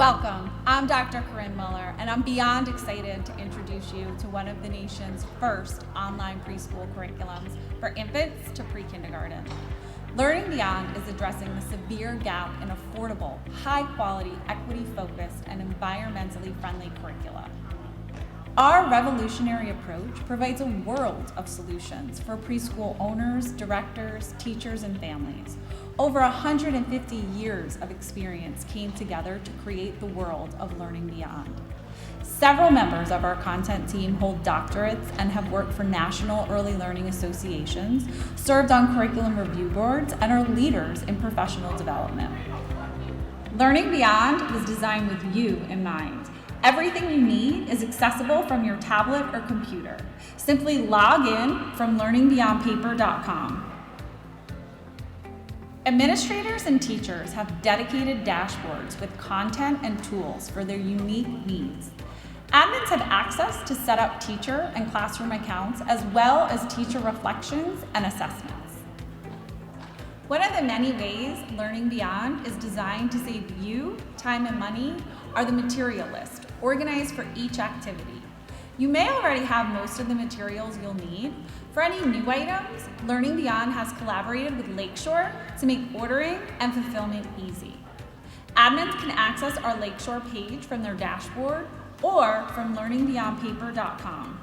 Welcome, I'm Dr. Corinne Muller, and I'm beyond excited to introduce you to one of the nation's first online preschool curriculums for infants to pre-kindergarten. Learning Beyond is addressing the severe gap in affordable, high-quality, equity-focused, and environmentally friendly curricula. Our revolutionary approach provides a world of solutions for preschool owners, directors, teachers, and families. Over 150 years of experience came together to create the world of Learning Beyond. Several members of our content team hold doctorates and have worked for national early learning associations, served on curriculum review boards, and are leaders in professional development. Learning Beyond was designed with you in mind. Everything you need is accessible from your tablet or computer. Simply log in from learningbeyondpaper.com. Administrators and teachers have dedicated dashboards with content and tools for their unique needs. Admins have access to set up teacher and classroom accounts, as well as teacher reflections and assessments. One of the many ways Learning Beyond is designed to save you time and money are the material list, organized for each activity. You may already have most of the materials you'll need. For any new items, Learning Beyond has collaborated with Lakeshore to make ordering and fulfillment easy. Admins can access our Lakeshore page from their dashboard or from learningbeyondpaper.com.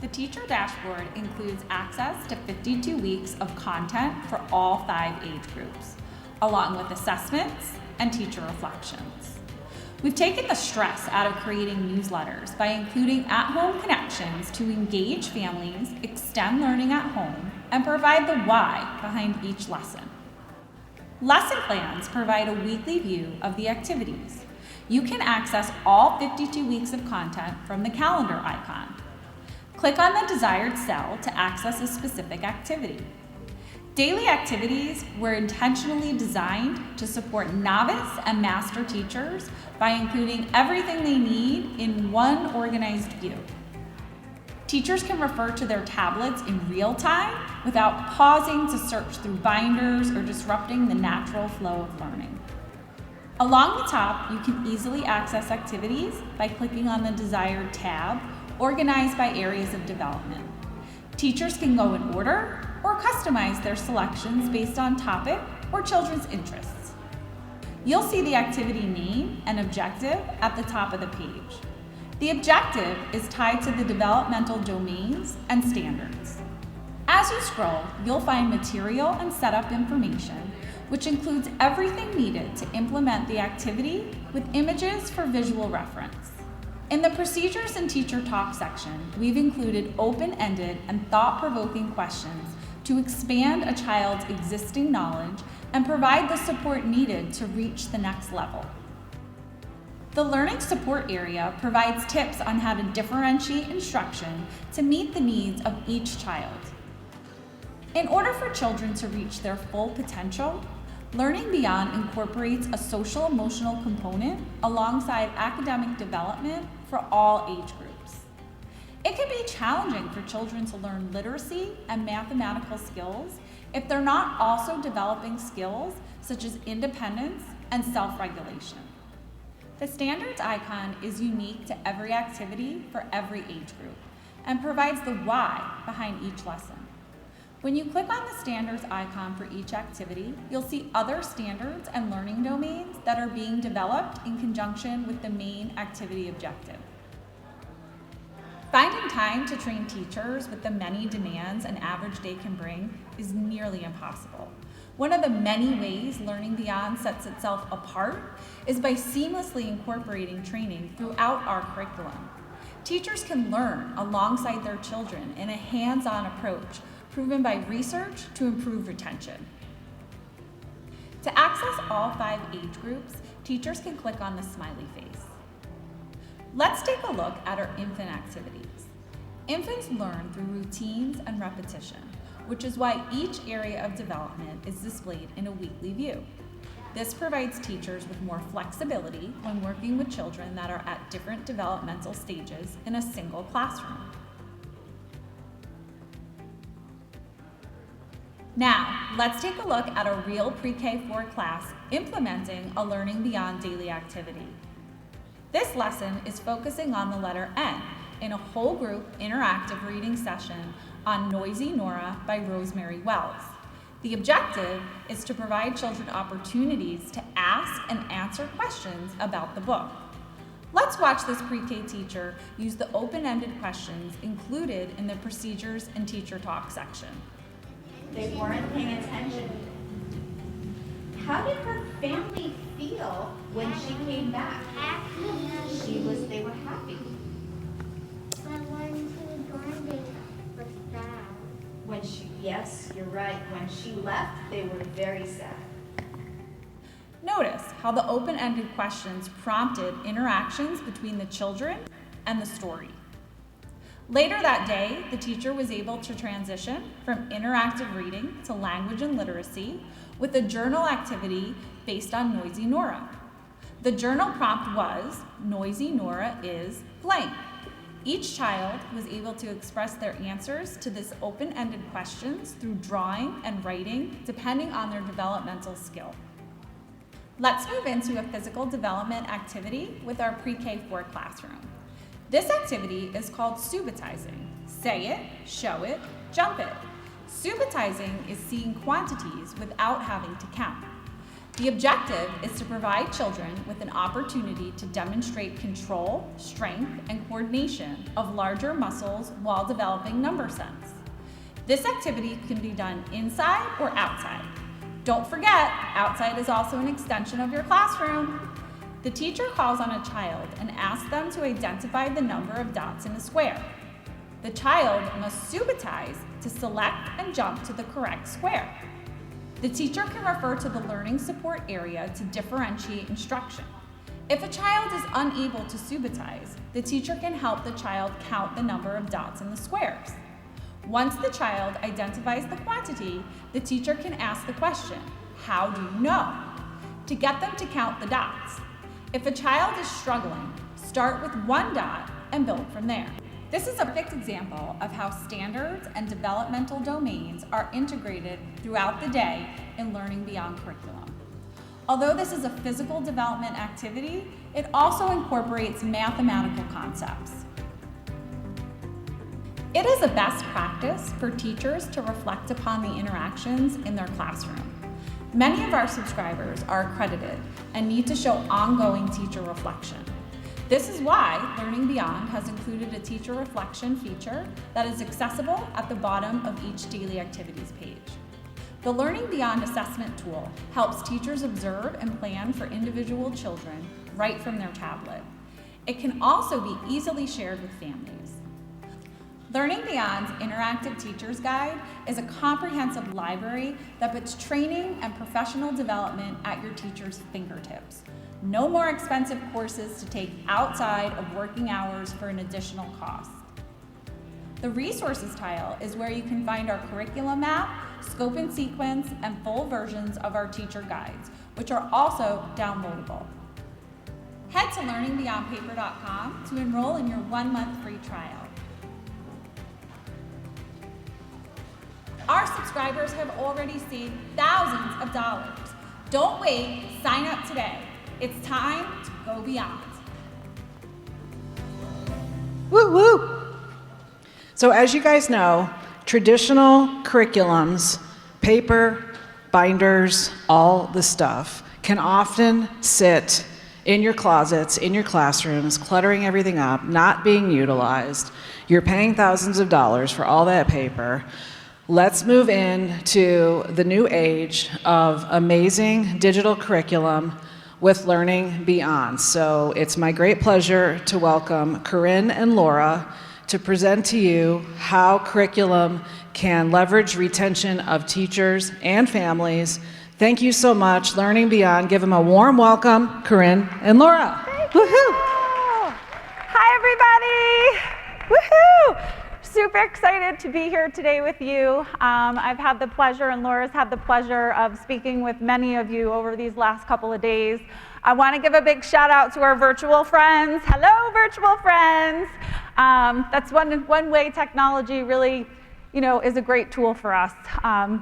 The teacher dashboard includes access to 52 weeks of content for all 5 age groups, along with assessments and teacher reflections. We've taken the stress out of creating newsletters by including at-home connections to engage families, extend learning at home, and provide the why behind each lesson. Lesson plans provide a weekly view of the activities. You can access all 52 weeks of content from the calendar icon. Click on the desired cell to access a specific activity. Daily activities were intentionally designed to support novice and master teachers by including everything they need in one organized view. Teachers can refer to their tablets in real time without pausing to search through binders or disrupting the natural flow of learning. Along the top, you can easily access activities by clicking on the desired tab, organized by areas of development. Teachers can go in order or customize their selections based on topic or children's interests. You'll see the activity name and objective at the top of the page. The objective is tied to the developmental domains and standards. As you scroll, you'll find material and setup information, which includes everything needed to implement the activity with images for visual reference. In the Procedures and Teacher Talk section, we've included open-ended and thought-provoking questions to expand a child's existing knowledge and provide the support needed to reach the next level. The Learning Support area provides tips on how to differentiate instruction to meet the needs of each child. In order for children to reach their full potential, Learning Beyond incorporates a social-emotional component alongside academic development for all age groups. It can be challenging for children to learn literacy and mathematical skills if they're not also developing skills such as independence and self-regulation. The standards icon is unique to every activity for every age group and provides the why behind each lesson. When you click on the standards icon for each activity, you'll see other standards and learning domains that are being developed in conjunction with the main activity objective. Finding time to train teachers with the many demands an average day can bring is nearly impossible. One of the many ways Learning Beyond sets itself apart is by seamlessly incorporating training throughout our curriculum. Teachers can learn alongside their children in a hands-on approach proven by research to improve retention. To access all 5 age groups, teachers can click on the smiley face. Let's take a look at our infant activities. Infants learn through routines and repetition, which is why each area of development is displayed in a weekly view. This provides teachers with more flexibility when working with children that are at different developmental stages in a single classroom. Now, let's take a look at a real pre-K4 class implementing a Learning Beyond daily activity. This lesson is focusing on the letter N in a whole group interactive reading session on Noisy Nora by Rosemary Wells. The objective is to provide children opportunities to ask and answer questions about the book. Let's watch this pre-K teacher use the open-ended questions included in the procedures and teacher talk section. They weren't paying attention. How did her family feel when she came back? They were happy. But when she was gone, they were sad. Yes, you're right. When she left, they were very sad. Notice how the open-ended questions prompted interactions between the children and the story. Later that day, the teacher was able to transition from interactive reading to language and literacy with a journal activity based on Noisy Nora. The journal prompt was, Noisy Nora is blank. Each child was able to express their answers to this open-ended questions through drawing and writing, depending on their developmental skill. Let's move into a physical development activity with our pre-K4 classroom. This activity is called subitizing. Say it, show it, jump it. Subitizing is seeing quantities without having to count. The objective is to provide children with an opportunity to demonstrate control, strength, and coordination of larger muscles while developing number sense. This activity can be done inside or outside. Don't forget, outside is also an extension of your classroom. The teacher calls on a child and asks them to identify the number of dots in a square. The child must subitize to select and jump to the correct square. The teacher can refer to the learning support area to differentiate instruction. If a child is unable to subitize, the teacher can help the child count the number of dots in the squares. Once the child identifies the quantity, the teacher can ask the question, how do you know? To get them to count the dots. If a child is struggling, start with one dot and build from there. This is a perfect example of how standards and developmental domains are integrated throughout the day in Learning Beyond curriculum. Although this is a physical development activity, it also incorporates mathematical concepts. It is a best practice for teachers to reflect upon the interactions in their classroom. Many of our subscribers are accredited and need to show ongoing teacher reflection. This is why Learning Beyond has included a teacher reflection feature that is accessible at the bottom of each daily activities page. The Learning Beyond assessment tool helps teachers observe and plan for individual children right from their tablet. It can also be easily shared with families. Learning Beyond's Interactive Teacher's Guide is a comprehensive library that puts training and professional development at your teacher's fingertips. No more expensive courses to take outside of working hours for an additional cost. The resources tile is where you can find our curriculum map, scope and sequence, and full versions of our teacher guides, which are also downloadable. Head to learningbeyondpaper.com to enroll in your 1-month free trial. Our subscribers have already saved thousands of dollars. Don't wait, sign up today. It's time to go beyond. Woo woo! So as you guys know, traditional curriculums, paper, binders, all the stuff, can often sit in your closets, in your classrooms, cluttering everything up, not being utilized. You're paying thousands of dollars for all that paper. Let's move into the new age of amazing digital curriculum with Learning Beyond. So it's my great pleasure to welcome Corinne and Laura to present to you how curriculum can leverage retention of teachers and families. Thank you so much, Learning Beyond. Give them a warm welcome, Corinne and Laura. Woohoo! Hi, everybody. Woohoo! Super excited to be here today with you. I've had the pleasure, and Laura's had the pleasure of speaking with many of you over these last couple of days. I want to give a big shout out to our virtual friends. Hello, virtual friends. That's one way technology really is a great tool for us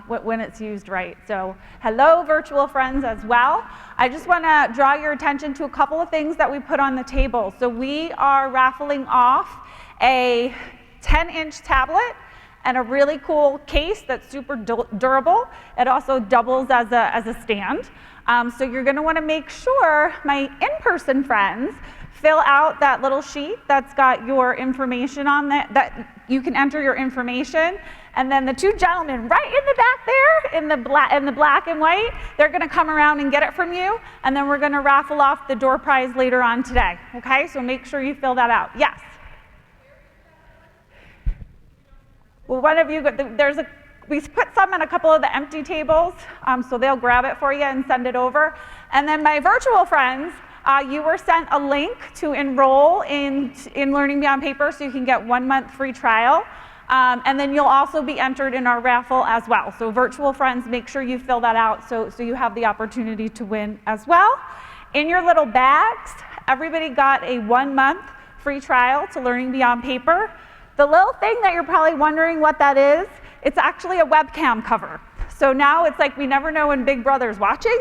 when it's used right. So hello, virtual friends as well. I just want to draw your attention to a couple of things that we put on the table. So we are raffling off a 10-inch tablet and a really cool case that's super durable. It also doubles as a stand. So you're going to want to make sure, my in-person friends, fill out that little sheet that's got your information on that you can enter your information. And then the two gentlemen right in the back there, in the black and white, they're going to come around and get it from you. And then we're going to raffle off the door prize later on today. Okay, so make sure you fill that out. Yes? Well, one of you, we put some on a couple of the empty tables, so they'll grab it for you and send it over. And then my virtual friends, you were sent a link to enroll in Learning Beyond Paper so you can get 1 month free trial. And then you'll also be entered in our raffle as well. So virtual friends, make sure you fill that out so you have the opportunity to win as well. In your little bags, everybody got a 1 month free trial to Learning Beyond Paper. The little thing that you're probably wondering what that is, it's actually a webcam cover. So now it's like we never know when Big Brother's watching.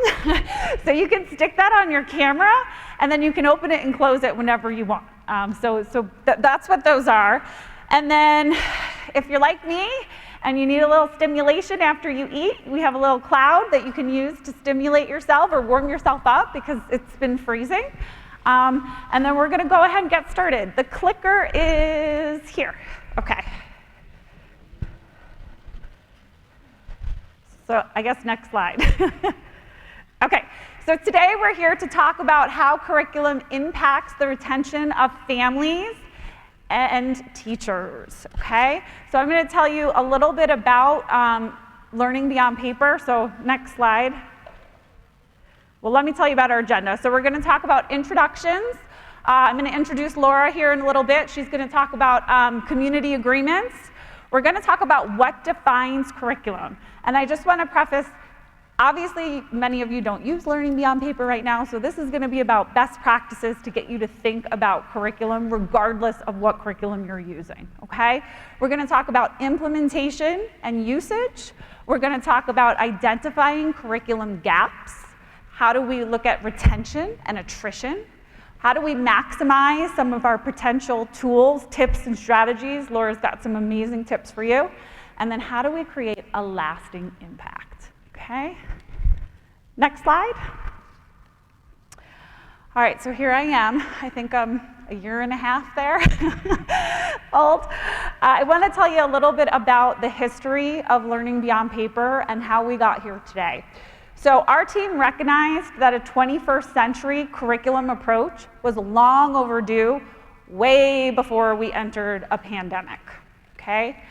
So you can stick that on your camera, and then you can open it and close it whenever you want. That's what those are. And then if you're like me and you need a little stimulation after you eat, we have a little cloud that you can use to stimulate yourself or warm yourself up because it's been freezing. And then we're going to go ahead and get started. The clicker is here. Okay. So I guess next slide. Okay, so today we're here to talk about how curriculum impacts the retention of families and teachers, okay? So I'm going to tell you a little bit about Learning Beyond Paper. So next slide. Well, let me tell you about our agenda. So we're going to talk about introductions. I'm going to introduce Laura here in a little bit. She's going to talk about community agreements. We're going to talk about what defines curriculum. And I just want to preface, obviously, many of you don't use Learning Beyond Paper right now, so this is going to be about best practices to get you to think about curriculum regardless of what curriculum you're using, okay? We're going to talk about implementation and usage. We're going to talk about identifying curriculum gaps. How do we look at retention and attrition? How do we maximize some of our potential tools, tips, and strategies? Laura's got some amazing tips for you. And then how do we create a lasting impact? Okay? Next slide. All right, so here I am. I think I'm a year and a half there old. I want to tell you a little bit about the history of Learning Beyond Paper and how we got here today. So our team recognized that a 21st century curriculum approach was long overdue, way before we entered a pandemic, okay?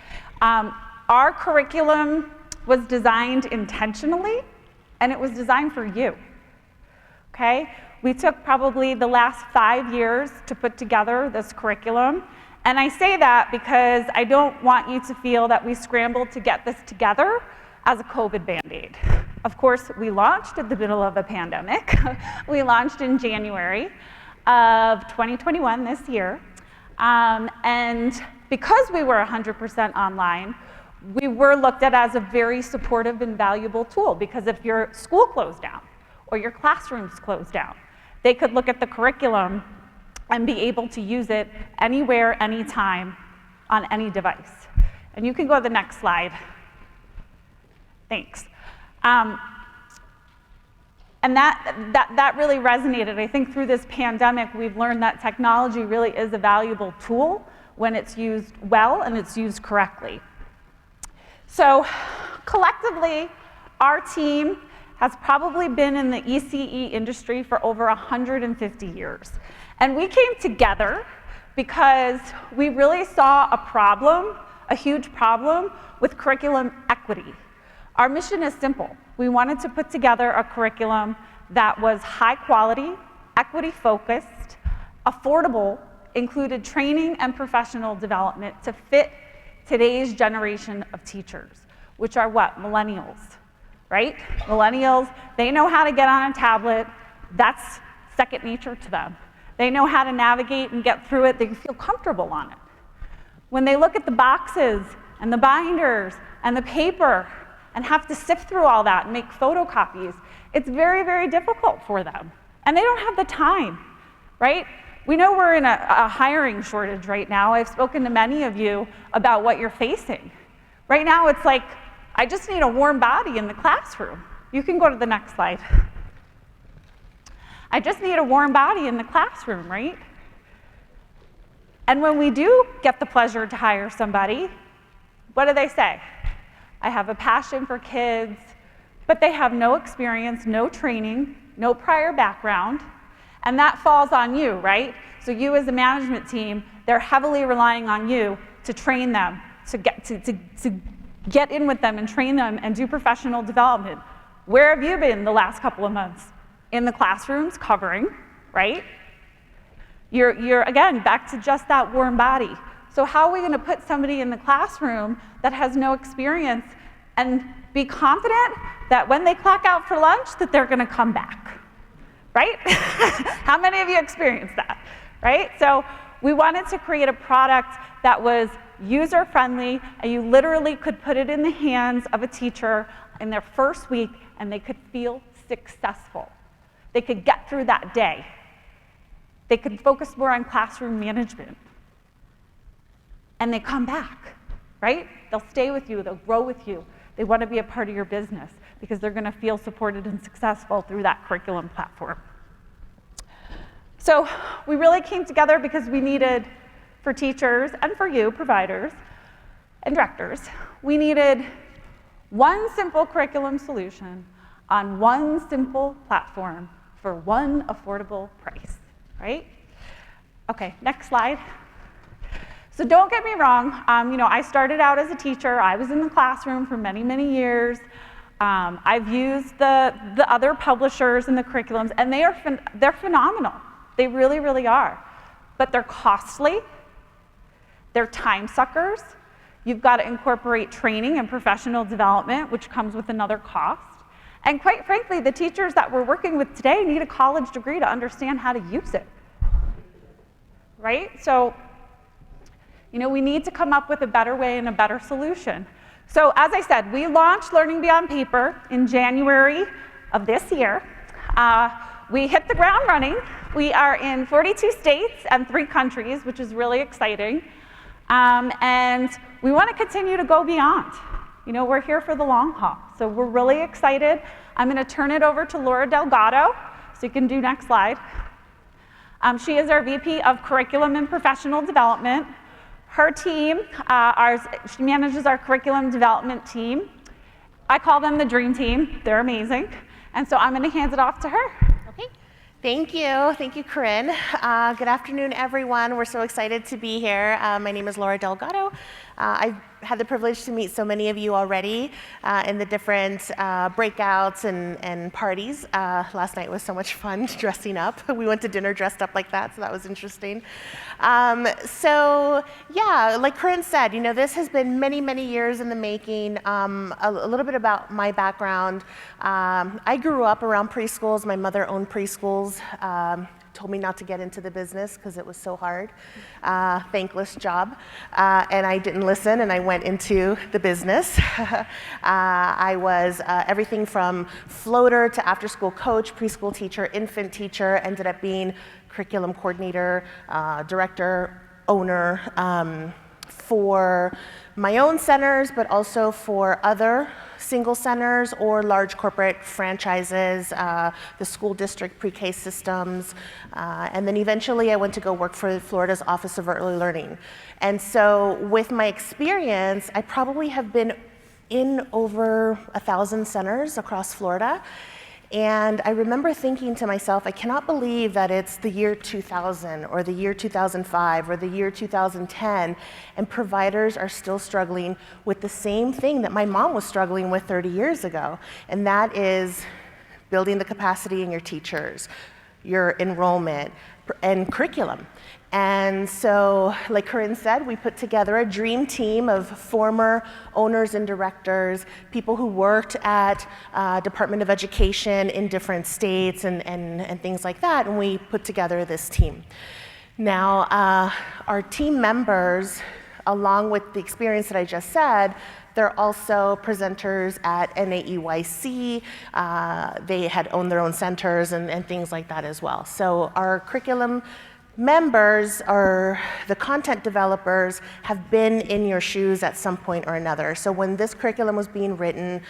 Our curriculum was designed intentionally, and it was designed for you, okay? We took probably the last 5 years to put together this curriculum, and I say that because I don't want you to feel that we scrambled to get this together as a COVID Band-Aid. Of course, we launched at the middle of a pandemic. We launched in January of 2021, this year, and because we were 100% online, we were looked at as a very supportive and valuable tool, because if your school closed down or your classrooms closed down, they could look at the curriculum and be able to use it anywhere, anytime, on any device. And you can go to the next slide. Thanks. And that really resonated. I think through this pandemic, we've learned that technology really is a valuable tool when it's used well and it's used correctly. So collectively, our team has probably been in the ECE industry for over 150 years. And we came together because we really saw a problem, a huge problem, with curriculum equity. Our mission is simple. We wanted to put together a curriculum that was high quality, equity focused, affordable, included training and professional development to fit today's generation of teachers, which are what? Millennials, right? Millennials, they know how to get on a tablet. That's second nature to them. They know how to navigate and get through it. They feel comfortable on it. When they look at the boxes and the binders and the paper and have to sift through all that and make photocopies. It's very, very difficult for them. And they don't have the time, right? We know we're in a hiring shortage right now. I've spoken to many of you about what you're facing. Right now, it's like, I just need a warm body in the classroom. You can go to the next slide. I just need a warm body in the classroom, right? And when we do get the pleasure to hire somebody, what do they say? I have a passion for kids, but they have no experience, no training, no prior background, and that falls on you, right? So you as a management team, they're heavily relying on you to train them, to get in with them and train them and do professional development. Where have you been the last couple of months? In the classrooms, covering, right? You're again, back to just that warm body. So how are we gonna put somebody in the classroom that has no experience and be confident that when they clock out for lunch, that they're gonna come back, right? How many of you experienced that, right? So we wanted to create a product that was user-friendly, and you literally could put it in the hands of a teacher in their first week, and they could feel successful. They could get through that day. They could focus more on classroom management. And they come back, right? They'll stay with you, they'll grow with you. They want to be a part of your business because they're going to feel supported and successful through that curriculum platform. So we really came together because we needed, for teachers and for you, providers and directors, we needed one simple curriculum solution on one simple platform for one affordable price, right? Okay, next slide. So don't get me wrong, I started out as a teacher. I was in the classroom for many, many years. I've used the other publishers and the curriculums, and they're phenomenal. They really, really are. But they're costly, they're time suckers. You've got to incorporate training and professional development, which comes with another cost. And quite frankly, the teachers that we're working with today need a college degree to understand how to use it, right? So, we need to come up with a better way and a better solution. So as I said, we launched Learning Beyond Paper in January of this year. We hit the ground running. We are in 42 states and 3 countries, which is really exciting. And we want to continue to go beyond. We're here for the long haul. So we're really excited. I'm going to turn it over to Laura Delgado. So you can do next slide. She is our VP of Curriculum and Professional Development. Her team, she manages our curriculum development team. I call them the dream team. They're amazing. And so I'm going to hand it off to her. Okay. Thank you, Corinne. Good afternoon, everyone. We're so excited to be here. My name is Laura Delgado. I've had the privilege to meet so many of you already in the different breakouts and parties. Last night was so much fun dressing up. We went to dinner dressed up like that, so that was interesting. So yeah, like Corinne said, this has been many, many years in the making. A little bit about my background. I grew up around preschools. My mother owned preschools. Told me not to get into the business because it was so hard, thankless job, and I didn't listen and I went into the business. I was everything from floater to after-school coach, preschool teacher, infant teacher, ended up being curriculum coordinator, director, owner for my own centers, but also for other single centers or large corporate franchises, the school district pre-K systems, and then eventually I went to go work for Florida's Office of Early Learning. And so with my experience, I probably have been in over 1,000 centers across Florida. And I remember thinking to myself, I cannot believe that it's the year 2000 or the year 2005 or the year 2010, and providers are still struggling with the same thing that my mom was struggling with 30 years ago, and that is building the capacity in your teachers, your enrollment, and curriculum. And so, like Corinne said, we put together a dream team of former owners and directors, people who worked at Department of Education in different states and things like that, and we put together this team. Now, our team members along with the experience that I just said, they're also presenters at NAEYC. They had owned their own centers and things like that as well. So our curriculum members, or the content developers, have been in your shoes at some point or another. So when this curriculum was being written,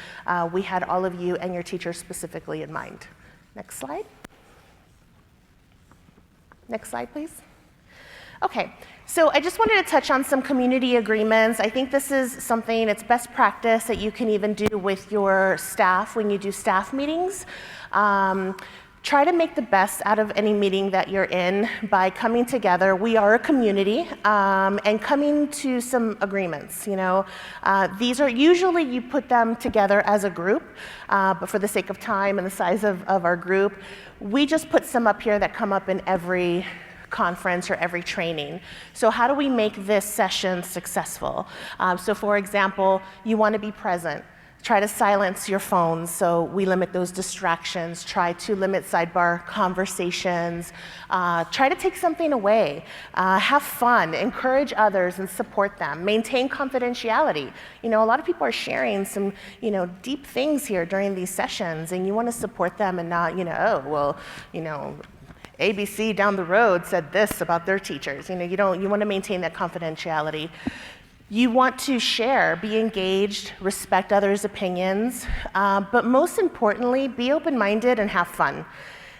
we had all of you and your teachers specifically in mind. Next slide. Next slide, please. Okay, so I just wanted to touch on some community agreements. I think this is something, it's best practice that you can even do with your staff when you do staff meetings. Try to make the best out of any meeting that you're in by coming together. We are a community, and coming to some agreements. You know, these are usually you put them together as a group, but for the sake of time and the size of our group, we just put some up here that come up in every conference or every training. So how do we make this session successful? So for example, you want to be present. Try to silence your phones, so we limit those distractions. Try to limit sidebar conversations. Try to take something away. Have fun, encourage others and support them. Maintain confidentiality. You know, a lot of people are sharing some, you know, deep things here during these sessions, and you want to support them and not, you know, oh, well, you know, ABC down the road said this about their teachers. You know, you want to maintain that confidentiality. You want to share, be engaged, respect others' opinions, but most importantly, be open-minded and have fun.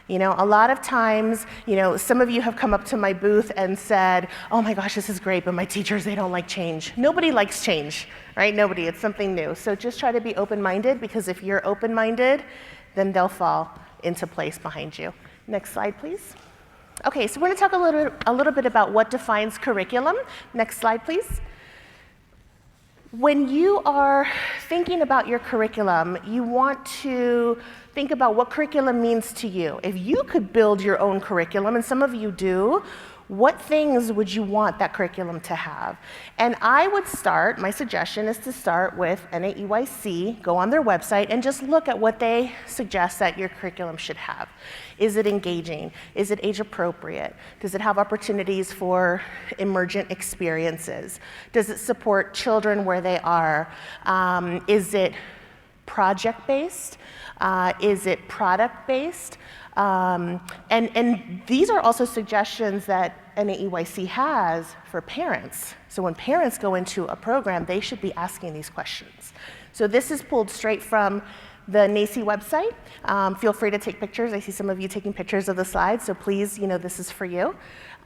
You know, a lot of times, you know, some of you have come up to my booth and said, oh my gosh, this is great, but my teachers, they don't like change. Nobody likes change, right? Nobody, it's something new. So just try to be open-minded, because if you're open-minded, then they'll fall into place behind you. Next slide, please. Okay, so we're gonna talk a little bit about what defines curriculum. Next slide, please. When you are thinking about your curriculum, you want to think about what curriculum means to you. If you could build your own curriculum, and some of you do, what things would you want that curriculum to have? And I would start, my suggestion is to start with NAEYC, go on their website, and just look at what they suggest that your curriculum should have. Is it engaging? Is it age appropriate? Does it have opportunities for emergent experiences? Does it support children where they are? Is it project-based? Is it product-based? And these are also suggestions that NAEYC has for parents. So when parents go into a program, they should be asking these questions. So this is pulled straight from the NAEYC website. Feel free to take pictures. I see some of you taking pictures of the slides, so please, you know, this is for you.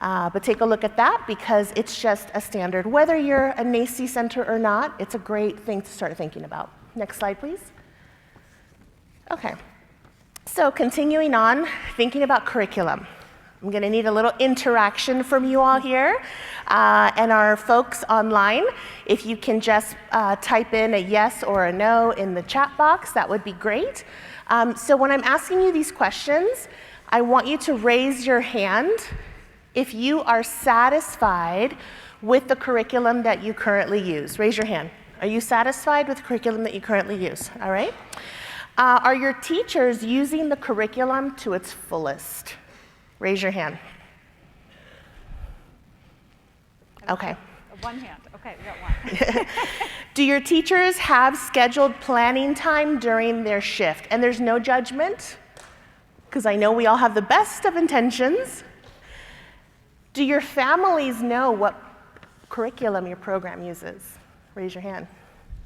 But take a look at that, because it's just a standard. Whether you're a NAEYC center or not, it's a great thing to start thinking about. Next slide, please. Okay. So continuing on, thinking about curriculum. I'm going to need a little interaction from you all here and our folks online. If you can just type in a yes or a no in the chat box, that would be great. So when I'm asking you these questions, I want you to raise your hand if you are satisfied with the curriculum that you currently use. Raise your hand. Are you satisfied with the curriculum that you currently use? All right. Are your teachers using the curriculum to its fullest? Raise your hand. Okay. One hand. Okay, we got one. Do your teachers have scheduled planning time during their shift? And there's no judgment, because I know we all have the best of intentions. Do your families know what curriculum your program uses? Raise your hand.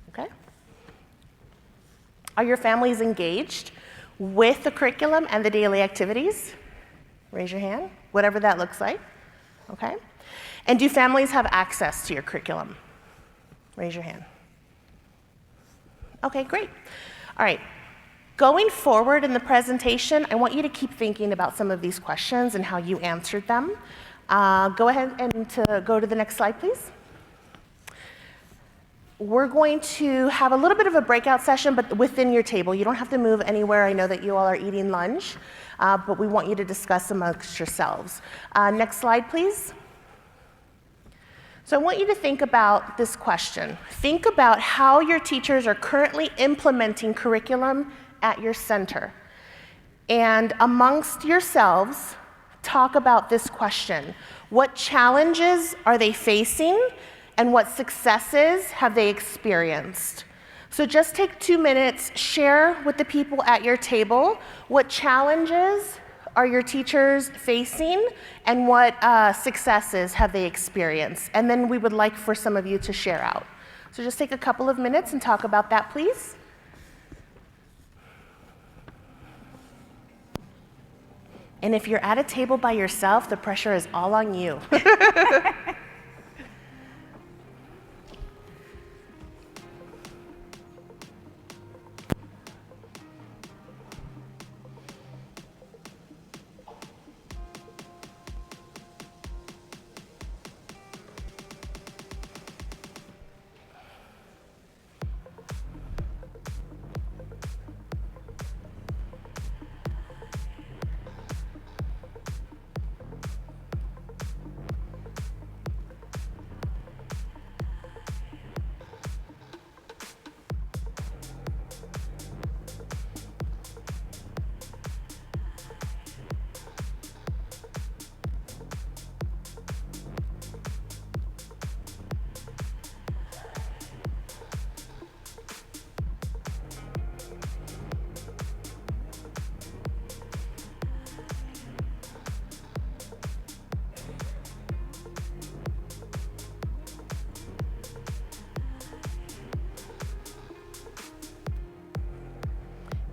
Okay. Are your families engaged with the curriculum and the daily activities? Raise your hand, whatever that looks like. Okay. And do families have access to your curriculum? Raise your hand. Okay, great. All right. Going forward in the presentation, I want you to keep thinking about some of these questions and how you answered them. Go ahead and go to the next slide, please. We're going to have a little bit of a breakout session, but within your table. You don't have to move anywhere. I know that you all are eating lunch, but we want you to discuss amongst yourselves. Next slide, please. So I want you to think about this question. Think about how your teachers are currently implementing curriculum at your center. And amongst yourselves, talk about this question. What challenges are they facing? and what successes have they experienced? So just take 2 minutes, share with the people at your table what challenges are your teachers facing and what successes have they experienced. And then we would like for some of you to share out. So just take a couple of minutes and talk about that, please. And if you're at a table by yourself, the pressure is all on you.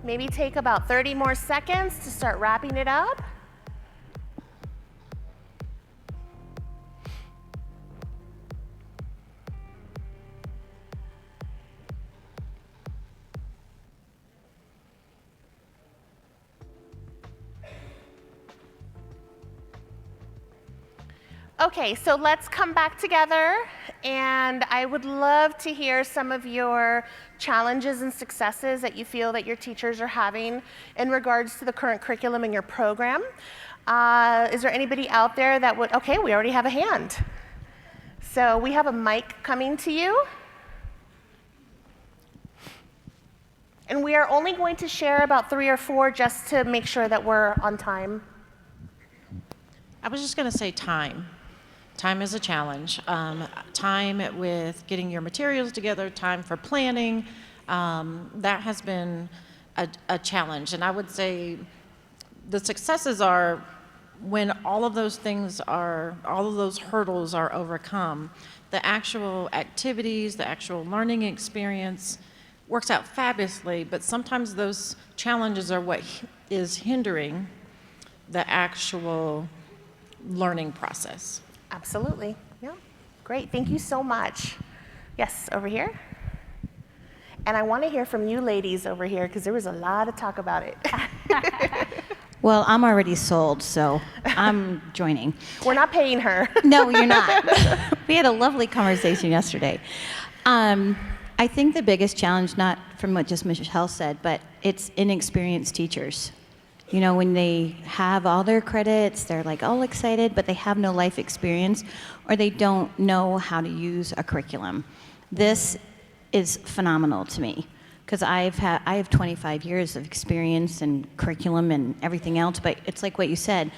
Maybe take about 30 more seconds to start wrapping it up. Okay, so let's come back together, and I would love to hear some of your challenges and successes that you feel that your teachers are having in regards to the current curriculum in your program. Is there anybody out there that would, okay, we already have a hand. So we have a mic coming to you. And we are only going to share about 3 or 4 just to make sure that we're on time. I was just going to say time. Time is a challenge. Time with getting your materials together, time for planning, that has been a challenge. And I would say the successes are when all of those things are, all of those hurdles are overcome, the actual activities, the actual learning experience works out fabulously, but sometimes those challenges are what is hindering the actual learning process. Absolutely. Yeah. Great. Thank you so much. Yes, over here. And I want to hear from you ladies over here because there was a lot of talk about it. Well, I'm already sold, so I'm joining. We're not paying her. No, you're not. We had a lovely conversation yesterday. I think the biggest challenge, not from what just Michelle said, but it's inexperienced teachers. You know, when they have all their credits, they're like all excited, but they have no life experience, or they don't know how to use a curriculum. This is phenomenal to me, because I have 25 years of experience in curriculum and everything else, but it's like what you said,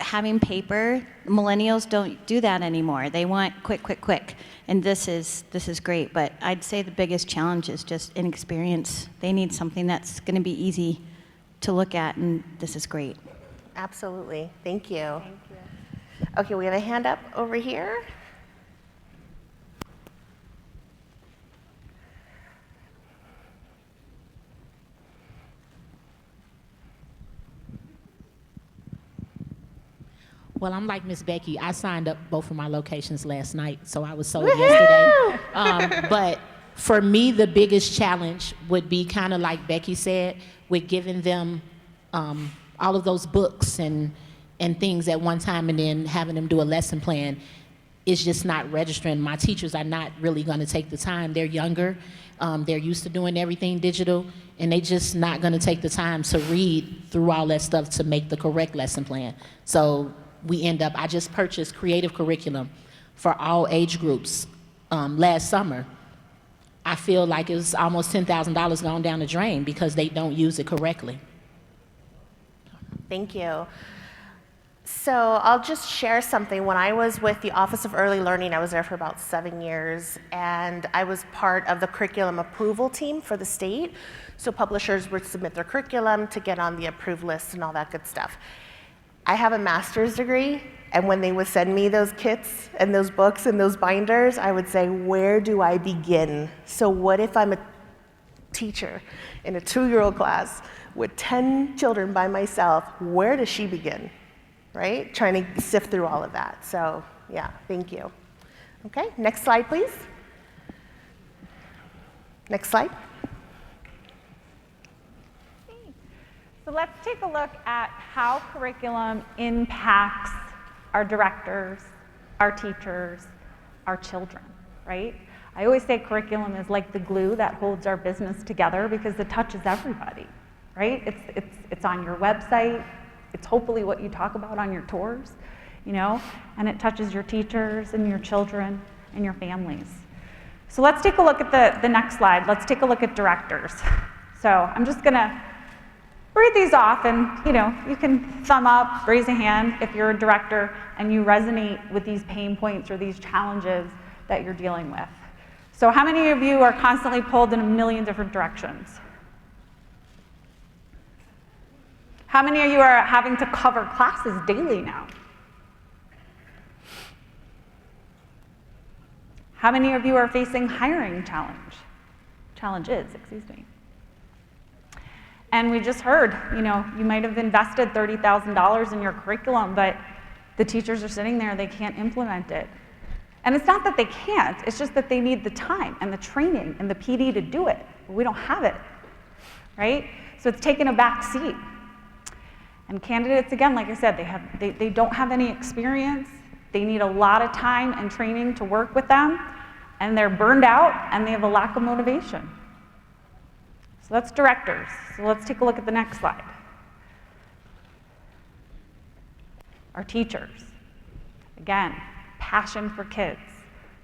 having paper, millennials don't do that anymore. They want quick, quick, quick, and this is great, but I'd say the biggest challenge is just inexperience. They need something that's going to be easy to look at, and this is great. Absolutely. Thank you. Thank you. Okay, we have a hand up over here. Well, I'm like Miss Becky. I signed up both of my locations last night, so I was sold yesterday. But for me, the biggest challenge would be kind of like Becky said, with giving them all of those books and things at one time and then having them do a lesson plan. It's just not registering. My teachers are not really going to take the time. They're younger. They're used to doing everything digital, and they just not going to take the time to read through all that stuff to make the correct lesson plan. So we end up, I just purchased creative curriculum for all age groups last summer. I feel like it's almost $10,000 gone down the drain because they don't use it correctly. Thank you. So I'll just share something. When I was with the Office of Early Learning, I was there for about 7 years, and I was part of the curriculum approval team for the state. So publishers would submit their curriculum to get on the approved list and all that good stuff. I have a master's degree, and when they would send me those kits and those books and those binders, I would say, where do I begin? So what if I'm a teacher in a 2-year-old class with 10 children by myself? Where does she begin? Right? Trying to sift through all of that. So yeah, thank you. Okay, next slide, please. Next slide. So let's take a look at how curriculum impacts our directors, our teachers, our children, right? I always say curriculum is like the glue that holds our business together because it touches everybody, right? It's on your website. It's hopefully what you talk about on your tours, you know, and it touches your teachers and your children and your families. So let's take a look at the next slide. Let's take a look at directors. So I'm just gonna read these off, and you know, you can thumb up, raise a hand if you're a director and you resonate with these pain points or these challenges that you're dealing with. So how many of you are constantly pulled in a million different directions? How many of you are having to cover classes daily now? How many of you are facing hiring challenges, excuse me? And we just heard, you know, you might have invested $30,000 in your curriculum, but the teachers are sitting there, they can't implement it. And it's not that they can't, it's just that they need the time and the training and the PD to do it. We don't have it, right? So it's taken a back seat. And candidates, again, like I said, they don't have any experience. They need a lot of time and training to work with them, and they're burned out, and they have a lack of motivation. So that's directors. So let's take a look at the next slide. Our teachers. Again, passion for kids,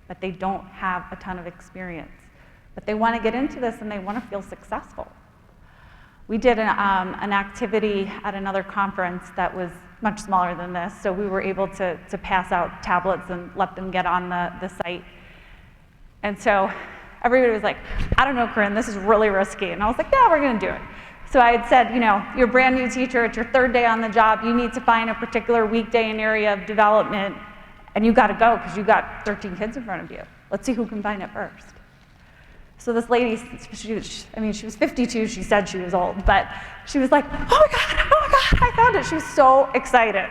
but they don't have a ton of experience. But they want to get into this, and they want to feel successful. We did an activity at another conference that was much smaller than this, so we were able to pass out tablets and let them get on the site. And so everybody was like, I don't know, Corinne, this is really risky. And I was like, yeah, we're gonna do it. So I had said, you know, you're a brand new teacher, it's your 3rd day on the job, you need to find a particular weekday and area of development, and you gotta go, because you got 13 kids in front of you. Let's see who can find it first. So this lady, she was 52, she said she was old, but she was like, oh my God, I found it. She was so excited.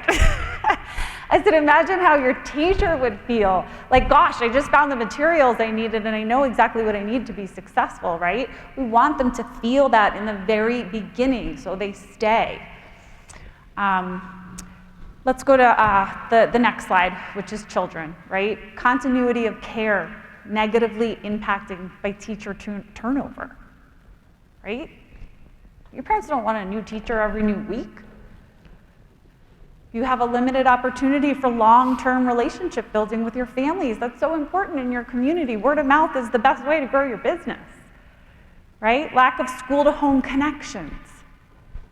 I said, imagine how your teacher would feel. Like, gosh, I just found the materials I needed and I know exactly what I need to be successful, right? We want them to feel that in the very beginning so they stay. Let's go to the next slide, which is children, right? Continuity of care negatively impacting by teacher turnover, right? Your parents don't want a new teacher every new week. You have a limited opportunity for long-term relationship building with your families. That's so important in your community. Word of mouth is the best way to grow your business, right? Lack of school-to-home connections.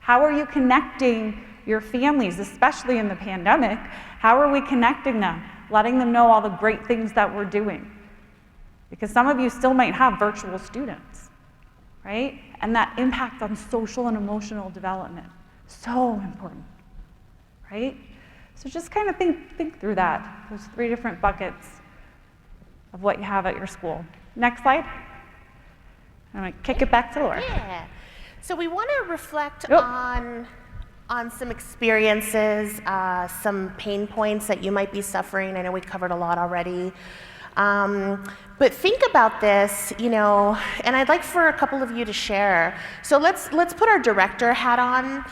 How are you connecting your families, especially in the pandemic? How are we connecting them? Letting them know all the great things that we're doing. Because some of you still might have virtual students, right? And that impact on social and emotional development, so important, right? So just kind of think through that, those 3 different buckets of what you have at your school. Next slide. I'm gonna kick it back to Laura. Yeah. So we want to reflect on some experiences, some pain points that you might be suffering. I know we covered a lot already. But think about this, you know, and I'd like for a couple of you to share. So let's put our director hat on.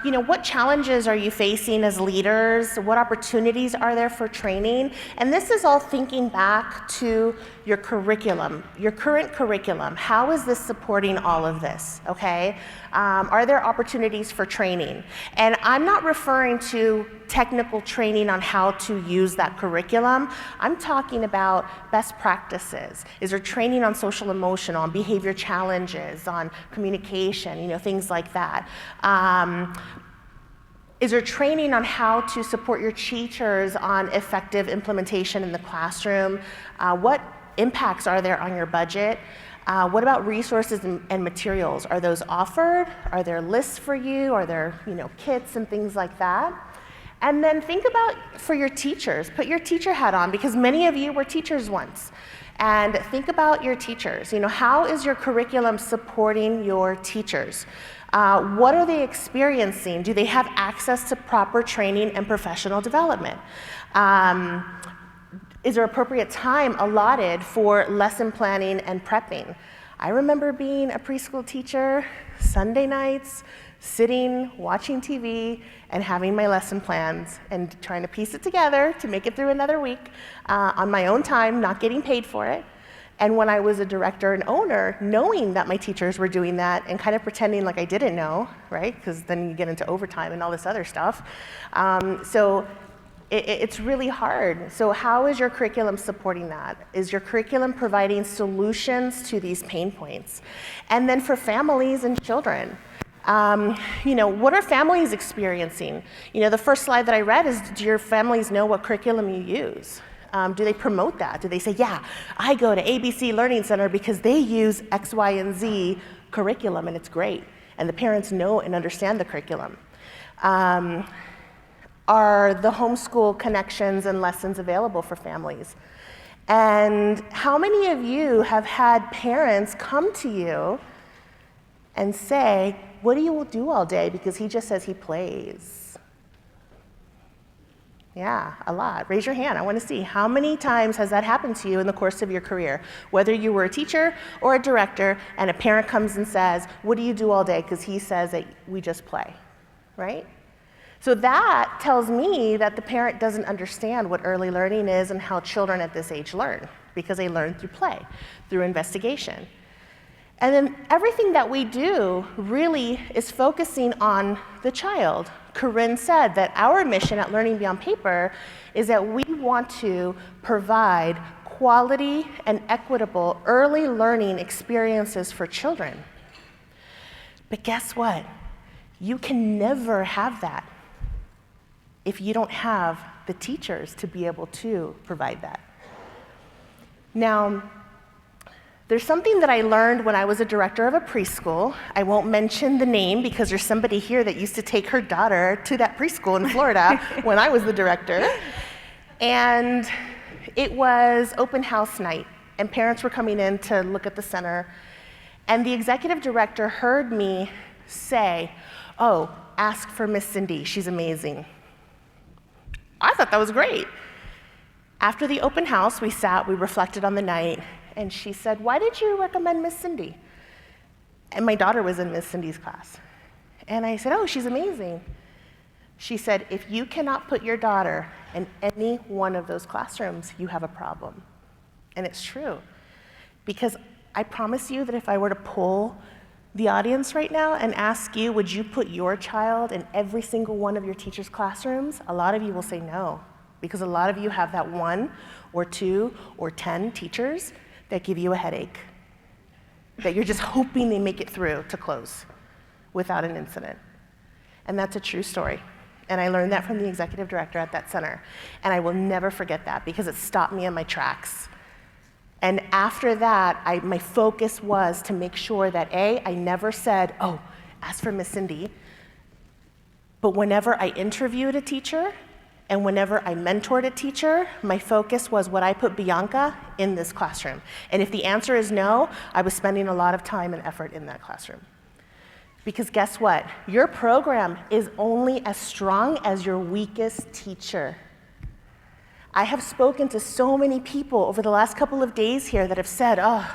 You know, what challenges are you facing as leaders? What opportunities are there for training? And this is all thinking back to your curriculum, your current curriculum. How is this supporting all of this, okay? Are there opportunities for training? And I'm not referring to technical training on how to use that curriculum. I'm talking about best practices. Is there training on social emotional, on behavior challenges, on communication, you know, things like that. Is there training on how to support your teachers on effective implementation in the classroom? What impacts are there on your budget? What about resources and materials? Are those offered? Are there lists for you? Are there, kits and things like that? And then think about for your teachers. Put your teacher hat on, because many of you were teachers once. And think about your teachers. How is your curriculum supporting your teachers? What are they experiencing? Do they have access to proper training and professional development? Is there appropriate time allotted for lesson planning and prepping? I remember being a preschool teacher, Sunday nights, sitting, watching TV, and having my lesson plans and trying to piece it together to make it through another week on my own time, not getting paid for it. And when I was a director and owner, knowing that my teachers were doing that and kind of pretending like I didn't know, right? Because then you get into overtime and all this other stuff. So it's really hard. So how is your curriculum supporting that? Is your curriculum providing solutions to these pain points? And then for families and children, what are families experiencing? The first slide that I read is, do your families know what curriculum you use? Do they promote that? Do they say, yeah, I go to ABC Learning Center because they use X, Y, and Z curriculum and it's great, and the parents know and understand the curriculum? Are the homeschool connections and lessons available for families? And how many of you have had parents come to you and say, what do you do all day? Because he just says he plays. Yeah, a lot. Raise your hand. I want to see. How many times has that happened to you in the course of your career? Whether you were a teacher or a director, and a parent comes and says, what do you do all day? Because he says that we just play, right? So that tells me that the parent doesn't understand what early learning is and how children at this age learn, because they learn through play, through investigation. And then everything that we do really is focusing on the child. Corinne said that our mission at Learning Beyond Paper is that we want to provide quality and equitable early learning experiences for children. But guess what? You can never have that if you don't have the teachers to be able to provide that. Now, there's something that I learned when I was a director of a preschool. I won't mention the name because there's somebody here that used to take her daughter to that preschool in Florida when I was the director. And it was open house night, and parents were coming in to look at the center. And the executive director heard me say, oh, ask for Miss Cindy, she's amazing. I thought that was great. After the open house, we sat, we reflected on the night, and she said, why did you recommend Miss Cindy? And my daughter was in Miss Cindy's class. And I said, oh, she's amazing. She said, if you cannot put your daughter in any one of those classrooms, you have a problem. And it's true. Because I promise you that if I were to poll the audience right now and ask you, would you put your child in every single one of your teachers' classrooms? A lot of you will say no. Because a lot of you have that 1 or 2 or 10 teachers that give you a headache, that you're just hoping they make it through to close without an incident. And that's a true story. And I learned that from the executive director at that center. And I will never forget that because it stopped me in my tracks. And after that, my focus was to make sure that I never said, oh, ask for Miss Cindy. But whenever I interviewed a teacher, and whenever I mentored a teacher, my focus was, would I put Bianca in this classroom? And if the answer is no, I was spending a lot of time and effort in that classroom. Because guess what? Your program is only as strong as your weakest teacher. I have spoken to so many people over the last couple of days here that have said, oh,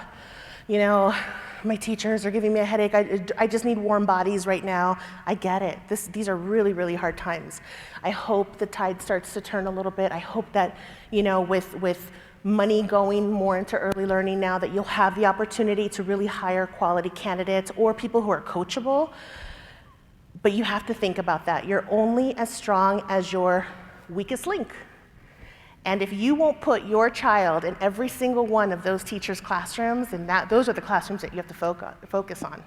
my teachers are giving me a headache. I just need warm bodies right now. I get it. These are really, really hard times. I hope the tide starts to turn a little bit. I hope that, with money going more into early learning now, that you'll have the opportunity to really hire quality candidates or people who are coachable. But you have to think about that. You're only as strong as your weakest link. And if you won't put your child in every single one of those teachers' classrooms, then those are the classrooms that you have to focus on.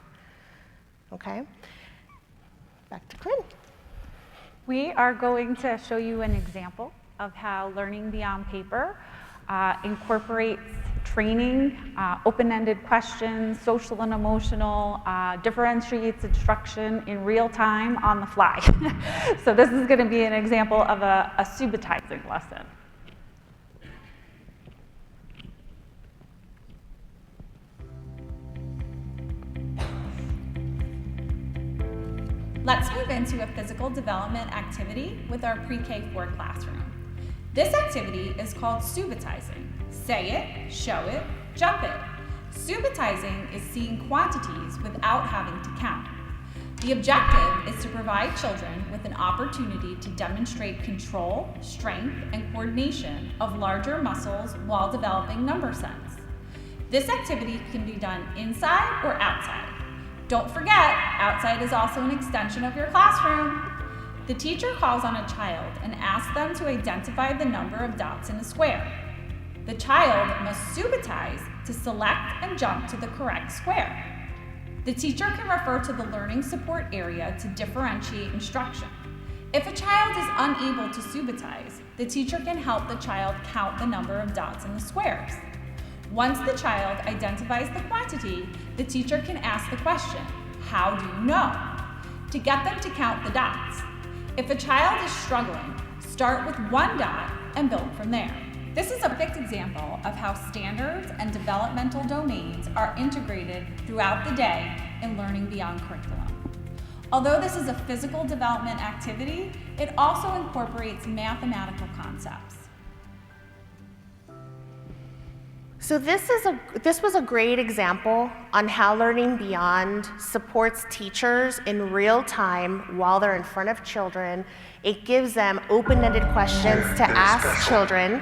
Okay? Back to Corinne. We are going to show you an example of how learning beyond paper incorporates training, open-ended questions, social and emotional, differentiates instruction in real time on the fly. So this is going to be an example of a subitizing lesson. Let's move into a physical development activity with our pre-K4 classroom. This activity is called subitizing. Say it, show it, jump it. Subitizing is seeing quantities without having to count. The objective is to provide children with an opportunity to demonstrate control, strength, and coordination of larger muscles while developing number sense. This activity can be done inside or outside. Don't forget, outside is also an extension of your classroom. The teacher calls on a child and asks them to identify the number of dots in a square. The child must subitize to select and jump to the correct square. The teacher can refer to the learning support area to differentiate instruction. If a child is unable to subitize, the teacher can help the child count the number of dots in the squares. Once the child identifies the quantity, the teacher can ask the question, how do you know? To get them to count the dots. If a child is struggling, start with one dot and build from there. This is a perfect example of how standards and developmental domains are integrated throughout the day in learning beyond curriculum. Although this is a physical development activity, it also incorporates mathematical concepts. So this was a great example on how Learning Beyond supports teachers in real time while they're in front of children. It gives them open-ended questions to ask children.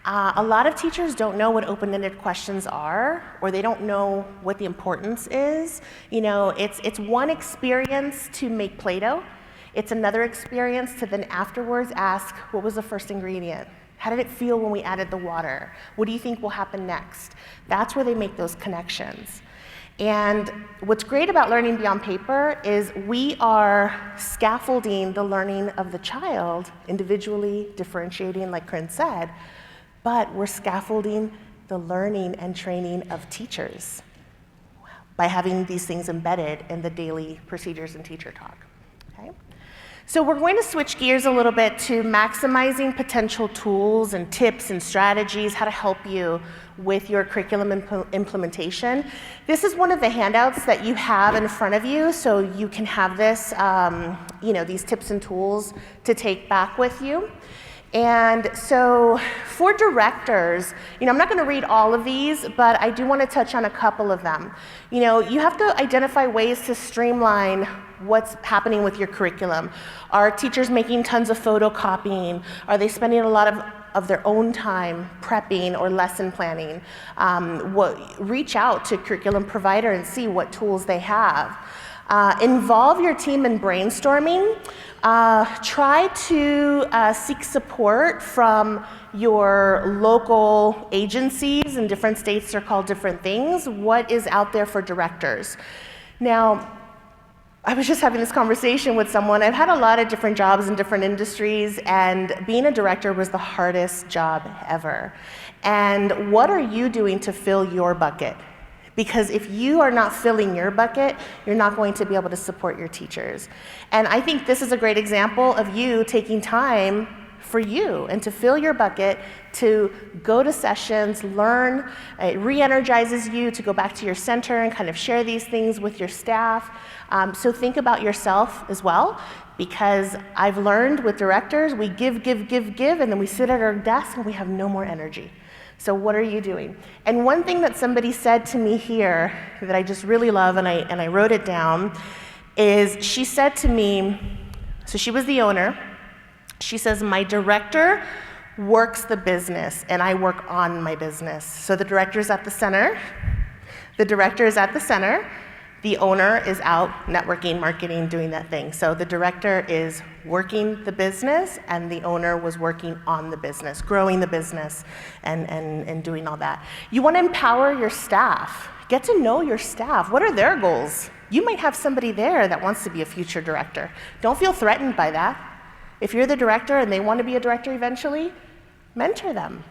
A lot of teachers don't know what open-ended questions are, or they don't know what the importance is. You know, it's one experience to make Play-Doh. It's another experience to then afterwards ask, what was the first ingredient? How did it feel when we added the water? What do you think will happen next? That's where they make those connections. And what's great about Learning Beyond Paper is we are scaffolding the learning of the child, individually differentiating, like Corinne said, but we're scaffolding the learning and training of teachers by having these things embedded in the daily procedures and teacher talk. Okay? So we're going to switch gears a little bit to maximizing potential tools and tips and strategies, how to help you with your curriculum implementation. This is one of the handouts that you have in front of you, so you can have this, these tips and tools to take back with you. And so for directors, I'm not going to read all of these, but I do want to touch on a couple of them. You have to identify ways to streamline what's happening with your curriculum. Are teachers making tons of photocopying? Are they spending a lot of their own time prepping or lesson planning? Reach out to curriculum provider and see what tools they have. Involve your team in brainstorming. Try to seek support from your local agencies. In different states, they're called different things. What is out there for directors? Now, I was just having this conversation with someone. I've had a lot of different jobs in different industries, and being a director was the hardest job ever. And what are you doing to fill your bucket? Because if you are not filling your bucket, you're not going to be able to support your teachers. And I think this is a great example of you taking time for you and to fill your bucket, to go to sessions, learn. It re-energizes you to go back to your center and kind of share these things with your staff. So think about yourself as well, because I've learned with directors, we give, and then we sit at our desk and we have no more energy. So what are you doing? And one thing that somebody said to me here that I just really love, and I wrote it down, is she said to me, so she was the owner, she says, my director works the business and I work on my business. So the director is at the center, the owner is out networking, marketing, doing that thing. So the director is working the business and the owner was working on the business, growing the business and doing all that. You want to empower your staff. Get to know your staff. What are their goals? You might have somebody there that wants to be a future director. Don't feel threatened by that. If you're the director and they want to be a director eventually, mentor them.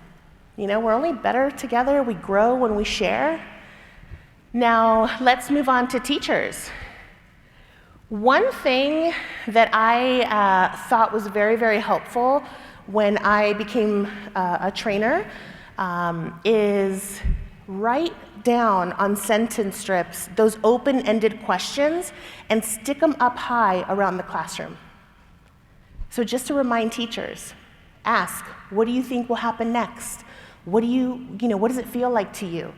You know, we're only better together. We grow when we share. Now, let's move on to teachers. One thing that I thought was very, very helpful when I became a trainer is write down on sentence strips those open-ended questions and stick them up high around the classroom. So just to remind teachers, ask, what do you think will happen next? What does it feel like to you?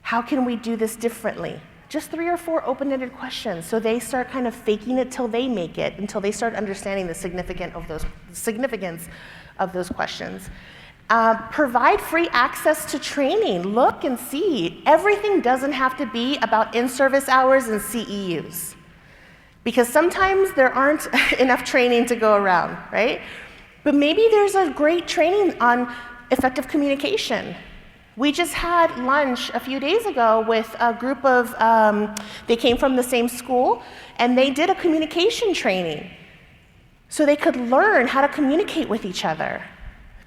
How can we do this differently? Just 3 or 4 open-ended questions, so they start kind of faking it till they make it, until they start understanding the significance of those questions. Provide free access to training. Look and see. Everything doesn't have to be about in-service hours and CEUs, because sometimes there aren't enough training to go around, right? But maybe there's a great training on effective communication. We just had lunch a few days ago with a group of, they came from the same school, and they did a communication training so they could learn how to communicate with each other.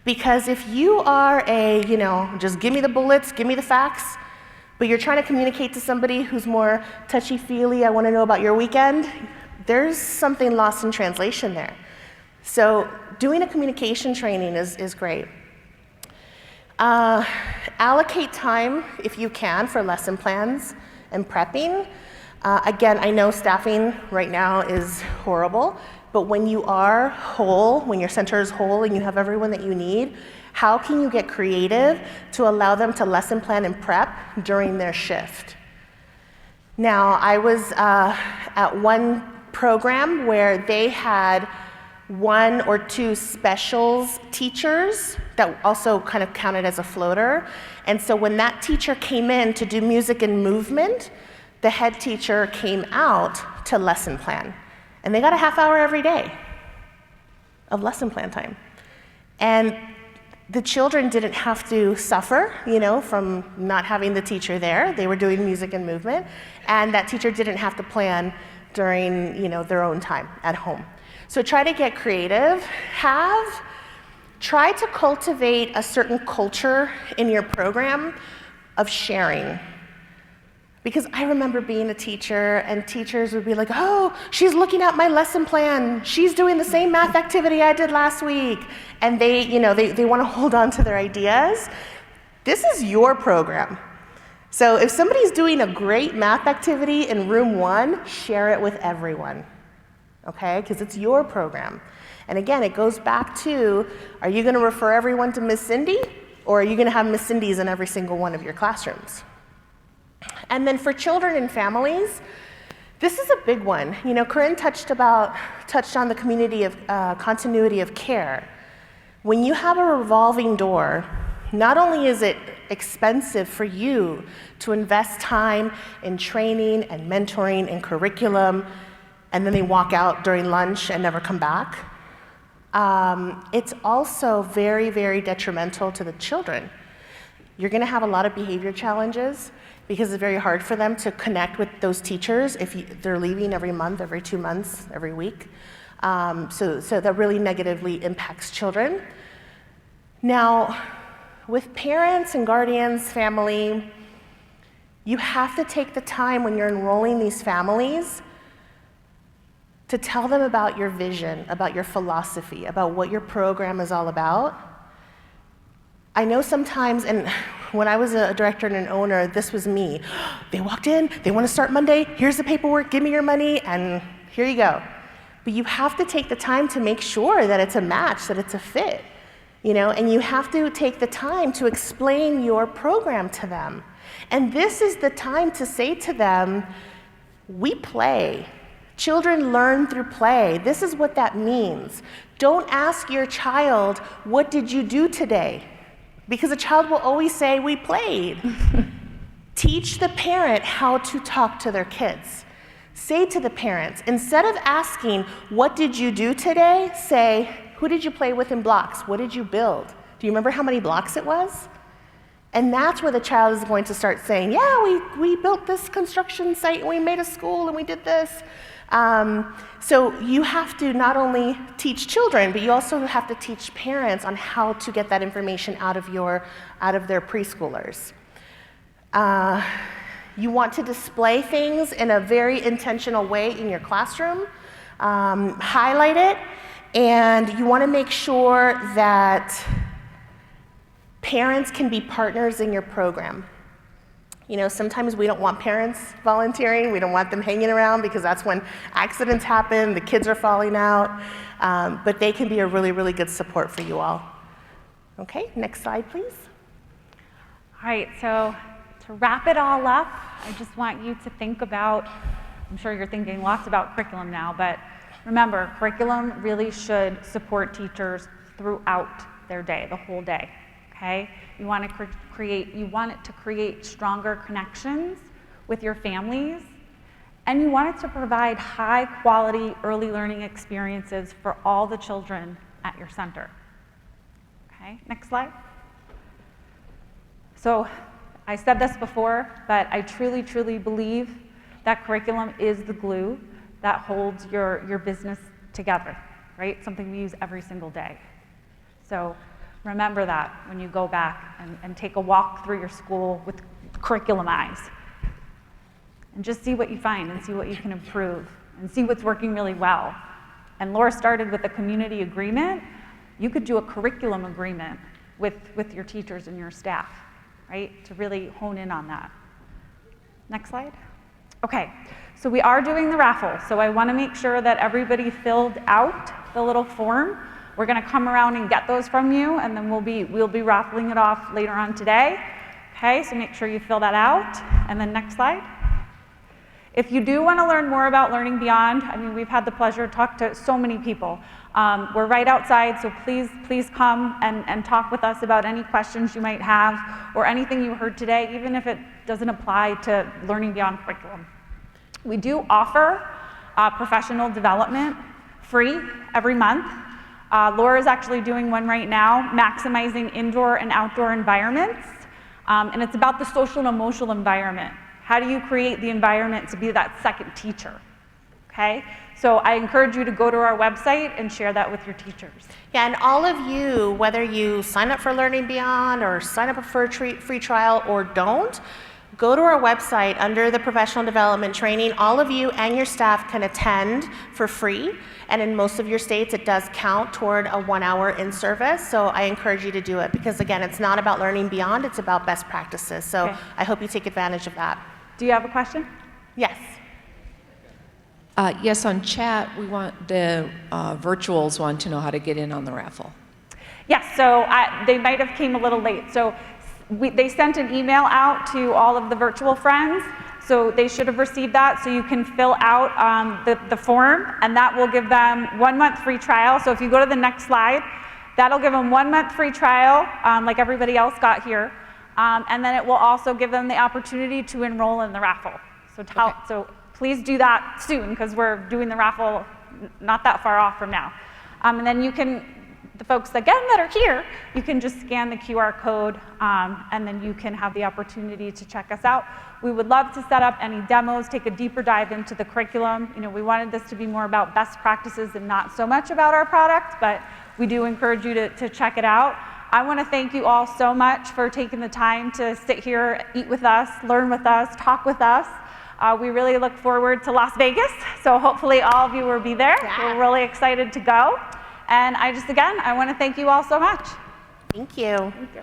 Because if you are just give me the bullets, give me the facts, but you're trying to communicate to somebody who's more touchy-feely, I want to know about your weekend, there's something lost in translation there. So doing a communication training is great. Allocate time, if you can, for lesson plans and prepping. Again, I know staffing right now is horrible, but when you are whole, when your center is whole and you have everyone that you need, how can you get creative to allow them to lesson plan and prep during their shift? Now, I was at one program where they had 1 or 2 specials teachers that also kind of counted as a floater. And so when that teacher came in to do music and movement, the head teacher came out to lesson plan. And they got a half hour every day of lesson plan time. And the children didn't have to suffer, from not having the teacher there. They were doing music and movement. And that teacher didn't have to plan during, their own time at home. So try to get creative. Try to cultivate a certain culture in your program of sharing. Because I remember being a teacher, and teachers would be like, oh, she's looking at my lesson plan. She's doing the same math activity I did last week. And they want to hold on to their ideas. This is your program. So if somebody's doing a great math activity in room 1, share it with everyone. Okay, because it's your program. And again, it goes back to, are you going to refer everyone to Miss Cindy, or are you going to have Miss Cindy's in every single one of your classrooms? And then for children and families, this is a big one. Corinne touched on the community of continuity of care. When you have a revolving door, not only is it expensive for you to invest time in training and mentoring and curriculum, and then they walk out during lunch and never come back, it's also very, very detrimental to the children. You're going to have a lot of behavior challenges because it's very hard for them to connect with those teachers if they're leaving every month, every 2 months, every week. So that really negatively impacts children. Now, with parents and guardians, family, you have to take the time when you're enrolling these families to tell them about your vision, about your philosophy, about what your program is all about. I know sometimes, and when I was a director and an owner, this was me. They walked in, they want to start Monday, here's the paperwork, give me your money, and here you go. But you have to take the time to make sure that it's a match, that it's a fit, and you have to take the time to explain your program to them. And this is the time to say to them, we play. Children learn through play. This is what that means. Don't ask your child, what did you do today? Because a child will always say, we played. Teach the parent how to talk to their kids. Say to the parents, instead of asking, what did you do today? Say, who did you play with in blocks? What did you build? Do you remember how many blocks it was? And that's where the child is going to start saying, yeah, we built this construction site, and we made a school, and we did this. So you have to not only teach children, but you also have to teach parents on how to get that information out of their preschoolers. You want to display things in a very intentional way in your classroom, highlight it, and you want to make sure that parents can be partners in your program. You know, sometimes we don't want parents volunteering. We don't want them hanging around because that's when accidents happen, the kids are falling out, but they can be a really, really good support for you all. Okay, next slide, please. All right, so to wrap it all up, I just want you to think about, I'm sure you're thinking lots about curriculum now, but remember, curriculum really should support teachers throughout their day, the whole day, okay? You want it to create stronger connections with your families, and you want it to provide high quality early learning experiences for all the children at your center. Okay, next slide. So I said this before, but I truly, truly believe that curriculum is the glue that holds your business together, right? Something we use every single day. So remember that when you go back and take a walk through your school with curriculum eyes. And just see what you find and see what you can improve and see what's working really well. And Laura started with a community agreement. You could do a curriculum agreement with your teachers and your staff, right? To really hone in on that. Next slide. Okay, so we are doing the raffle. So I want to make sure that everybody filled out the little form. We're going to come around and get those from you, and then we'll be raffling it off later on today. Okay, so make sure you fill that out. And then next slide. If you do want to learn more about Learning Beyond, I mean, we've had the pleasure to talk to so many people. We're right outside, so please come and talk with us about any questions you might have or anything you heard today, even if it doesn't apply to Learning Beyond curriculum. We do offer professional development free every month. Laura's actually doing one right now, maximizing indoor and outdoor environments, and it's about the social and emotional environment. How do you create the environment to be that second teacher? Okay? So I encourage you to go to our website and share that with your teachers. Yeah, and all of you, whether you sign up for Learning Beyond or sign up for a free trial or don't, go to our website under the professional development training. All of you and your staff can attend for free. And in most of your states, it does count toward a 1 hour in service. So I encourage you to do it because, again, it's not about Learning Beyond, it's about best practices. So okay. I hope you take advantage of that. Do you have a question? Yes. Yes, on chat, we want the virtuals want to know how to get in on the raffle. Yes, so they might have came a little late. So they sent an email out to all of the virtual friends, so they should have received that. So you can fill out the form, and that will give them 1 month free trial. So if you go to the next slide, that'll give them 1 month free trial, like everybody else got here. And then it will also give them the opportunity to enroll in the raffle. So please do that soon, because we're doing the raffle not that far off from now. And then you can, the folks again that are here, you can just scan the QR code, and then you can have the opportunity to check us out. We would love to set up any demos, take a deeper dive into the curriculum. You know, we wanted this to be more about best practices and not so much about our product, but we do encourage you to check it out. I want to thank you all so much for taking the time to sit here, eat with us, learn with us, talk with us. We really look forward to Las Vegas, so hopefully all of you will be there. Yeah. We're really excited to go. And I want to thank you all so much. Thank you. Thank you.